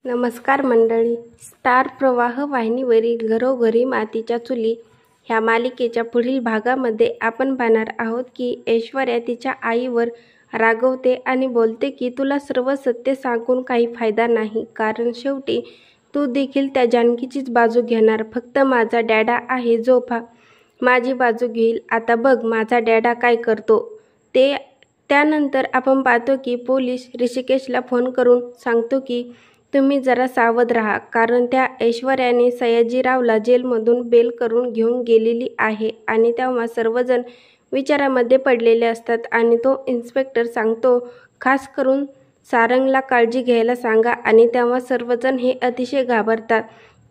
नमस्कार मंडळी. स्टार प्रवाह वाहिनीवरील घरोघरी मातीच्या चुली ह्या मालिकेच्या पुढील भागामध्ये आपण पाहणार आहोत की ऐश्वर्या तिच्या आईवर रागवते आणि बोलते की तुला सर्व सत्य सांगून काही फायदा नाही, कारण शेवटी तू देखील त्या जानकीचीच बाजू घेणार. फक्त माझा डॅडा आहे जो माझी बाजू घेईल. आता बघ माझा डॅडा काय करतो ते. त्यानंतर आपण पाहतो की पोलीस ऋषिकेशला फोन करून सांगतो की तुम्ही जरा सावध राहा, कारण त्या ऐश्वर्याने सयाजीरावला जेलमधून बेल करून घेऊन गेलेली आहे. आणि तेव्हा सर्वजण विचारामध्ये पडलेले असतात आणि तो इन्स्पेक्टर सांगतो खास करून सारंगला काळजी घ्यायला सांगा. आणि तेव्हा सर्वजण हे अतिशय घाबरतात.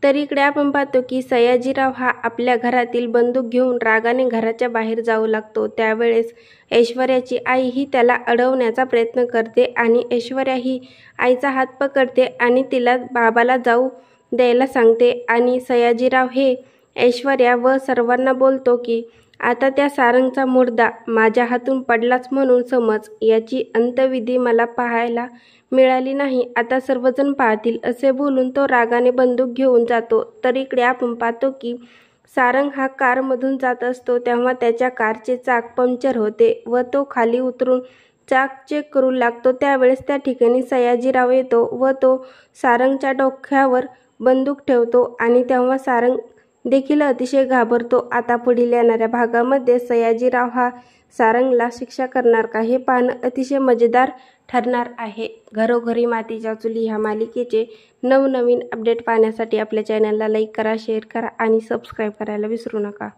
तर इकडे आपण पाहतो की सयाजीराव हा आपल्या घरातील बंदूक घेऊन रागाने घराच्या बाहेर जाऊ लागतो. त्यावेळेस ऐश्वर्याची आई ही त्याला अडवण्याचा प्रयत्न करते आणि ऐश्वर्या ही आईचा हात पकडते आणि तिला बाबाला जाऊ द्यायला सांगते. आणि सयाजीराव हे ऐश्वर्या व सर्वांना बोलतो की आता त्या सारंगचा मुर्दा माझ्या हातून पडलाच म्हणून समज. याची अंत्यविधी मला पाहायला मिळाली नाही, आता सर्वजण पाहतील, असे बोलून तो रागाने बंदूक घेऊन जातो. तर इकडे आपण पाहतो की सारंग हा कारमधून जात असतो तेव्हा त्याच्या कारचे चाक पंक्चर होते व तो खाली उतरून चाक चेक करू लागतो. त्यावेळेस त्या ठिकाणी सयाजीराव येतो व तो सारंगच्या डोक्यावर बंदूक ठेवतो आणि तेव्हा सारंग देखील अतिशय घाबरतो. आता पुढील येणाऱ्या भागामध्ये सयाजीराव हा सारंगला शिक्षा करणार का हे पाहणं अतिशय मजेदार ठरणार आहे. घरोघरी मातीच्या चुली ह्या मालिकेचे नवनवीन अपडेट पाहण्यासाठी आपल्या चॅनलला लाईक करा, शेअर करा आणि सबस्क्राईब करायला विसरू नका.